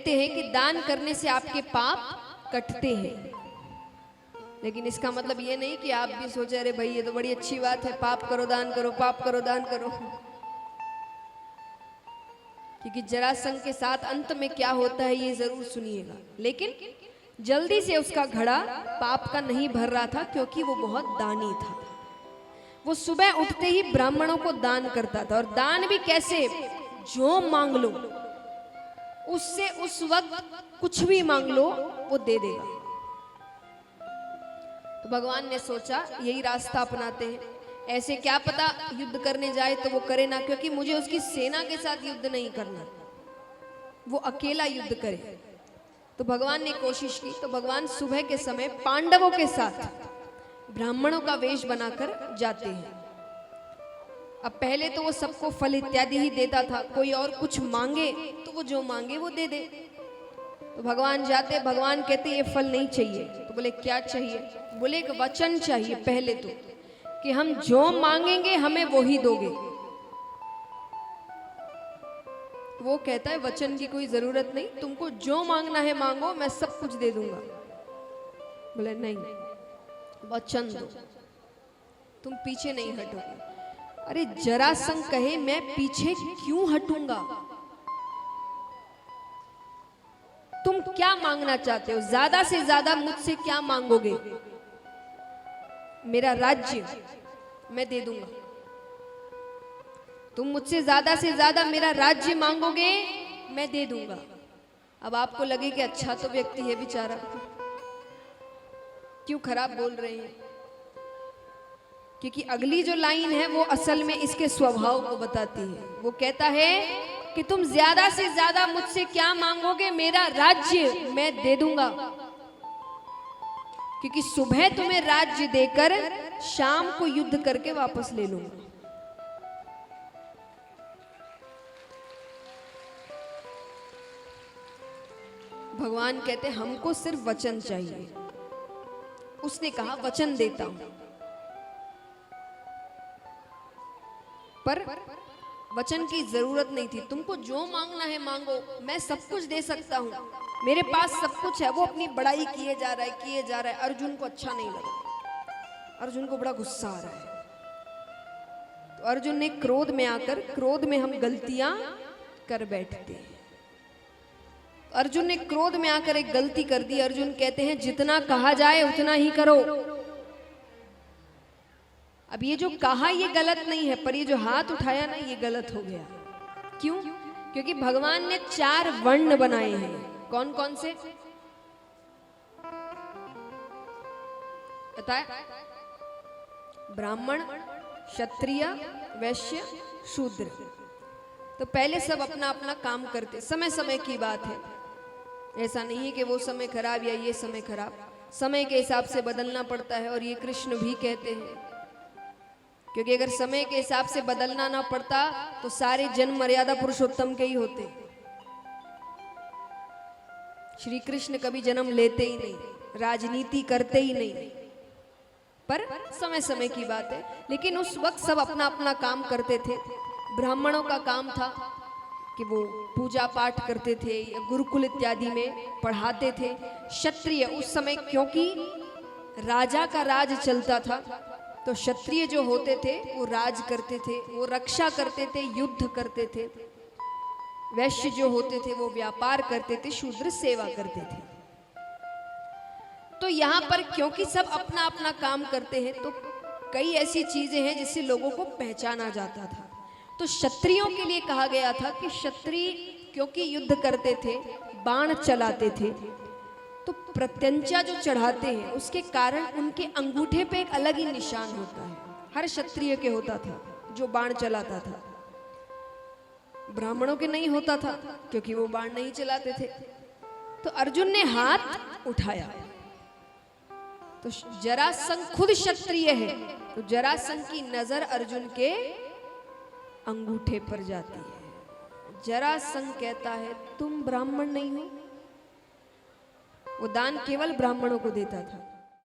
कहते हैं कि दान करने से आपके पाप कटते हैं, लेकिन इसका मतलब ये नहीं कि आप भी सोचे अरे भाई ये तो बड़ी अच्छी बात है, पाप करो दान करो, पाप करो दान करो। क्योंकि जरासंध के साथ अंत में क्या होता है ये जरूर सुनिएगा। लेकिन जल्दी से उसका घड़ा पाप का नहीं भर रहा था, क्योंकि वो बहुत दानी था। वो सुबह उठते ही ब्राह्मणों को दान करता था, और दान भी कैसे, जो मांग लो उससे, उस वक्त कुछ भी मांग लो वो दे देगा। तो भगवान ने सोचा यही रास्ता अपनाते हैं। ऐसे क्या पता युद्ध करने जाए तो वो करे ना, क्योंकि मुझे उसकी सेना के साथ युद्ध नहीं करना, वो अकेला युद्ध करे। तो भगवान ने कोशिश की। तो भगवान सुबह के समय पांडवों के साथ ब्राह्मणों का वेश बनाकर जाते हैं। अब पहले तो वो सबको फल इत्यादि ही देता था, कोई और कुछ मांगे तो वो जो मांगे वो दे दे। तो भगवान जाते, भगवान कहते ये फल नहीं चाहिए। तो बोले क्या चाहिए? बोले एक वचन चाहिए पहले तो, कि हम जो मांगेंगे हमें वो ही दोगे। वो कहता है वचन की कोई जरूरत नहीं, तुमको जो मांगना है मांगो, मैं सब कुछ दे दूंगा। बोले नहीं, वचन दो, तुम पीछे नहीं हटोगे। अरे जरासंध कहे मैं पीछे क्यों हटूंगा? तुम क्या मांगना चाहते हो? ज्यादा से ज्यादा मुझसे क्या मांगोगे? मेरा राज्य मैं दे दूंगा। तुम मुझसे ज्यादा से ज्यादा मेरा राज्य मांगोगे, मैं दे दूंगा। अब आपको लगे कि अच्छा तो व्यक्ति है बेचारा, क्यों खराब बोल रहे हैं? क्योंकि अगली जो लाइन है वो असल में इसके स्वभाव को बताती है। वो कहता है कि तुम ज्यादा से ज्यादा मुझसे क्या मांगोगे? मेरा राज्य मैं दे दूंगा, क्योंकि सुबह तुम्हें राज्य देकर शाम को युद्ध करके वापस ले लूंगा। भगवान कहते हमको सिर्फ वचन चाहिए। उसने कहा वचन देता हूं, पर वचन की जरूरत नहीं थी। तुमको जो मांगना है मांगो, मैं सब कुछ दे सकता हूं, मेरे पास सब कुछ है। वो अपनी बड़ाई किए जा रहा है, किए जा रहा है। अर्जुन को अच्छा नहीं लगा, अर्जुन को बड़ा गुस्सा आ रहा है। तो अर्जुन ने क्रोध में आकर, क्रोध में हम गलतियां कर बैठते हैं। अर्जुन ने क्रोध में आकर एक गलती कर दी। अर्जुन कहते हैं जितना कहा जाए उतना ही करो। अब ये जो कहा ये गलत नहीं है, पर ये जो हाथ उठाया ना ये गलत हो गया। क्यों? क्योंकि भगवान ने 4 वर्ण बनाए हैं। कौन कौन से बताए? ब्राह्मण, क्षत्रिय, वैश्य, शूद्र। तो पहले सब अपना अपना काम करते, समय समय की बात है। ऐसा नहीं है कि वो समय खराब या ये समय खराब, समय के हिसाब से बदलना पड़ता है। और ये कृष्ण भी कहते हैं, क्योंकि अगर समय के हिसाब से बदलना ना पड़ता तो सारे जन्म मर्यादा पुरुषोत्तम के ही होते। श्री कृष्ण कभी जन्म लेते ही नहीं, राजनीति करते ही नहीं, पर समय समय की बात है। लेकिन उस वक्त सब अपना अपना काम करते थे। ब्राह्मणों का काम था कि वो पूजा पाठ करते थे या गुरुकुल इत्यादि में पढ़ाते थे। क्षत्रिय उस समय क्योंकि राजा का राज चलता था, तो क्षत्रिय जो होते थे वो राज करते थे, वो रक्षा करते थे, युद्ध करते थे। वैश्य जो होते थे वो व्यापार करते थे, शूद्र सेवा करते थे। तो यहाँ पर क्योंकि सब अपना अपना काम करते हैं, तो कई ऐसी चीजें हैं जिससे लोगों को पहचाना जाता था। तो क्षत्रियों के लिए कहा गया था कि क्षत्रिय क्योंकि युद्ध करते थे, बाण चलाते थे, तो प्रत्यंचा जो चढ़ाते हैं उसके कारण उनके अंगूठे पे एक अलग ही निशान होता है। हर क्षत्रिय के होता था जो बाण चलाता था। ब्राह्मणों के नहीं होता था क्योंकि वो बाण नहीं चलाते थे। तो अर्जुन ने हाथ उठाया, तो जरासंध खुद क्षत्रिय है, तो जरासंध की नजर अर्जुन के अंगूठे पर जाती है। जरासंध कहता है तुम ब्राह्मण नहीं हो। वो दान केवल ब्राह्मणों को देता था।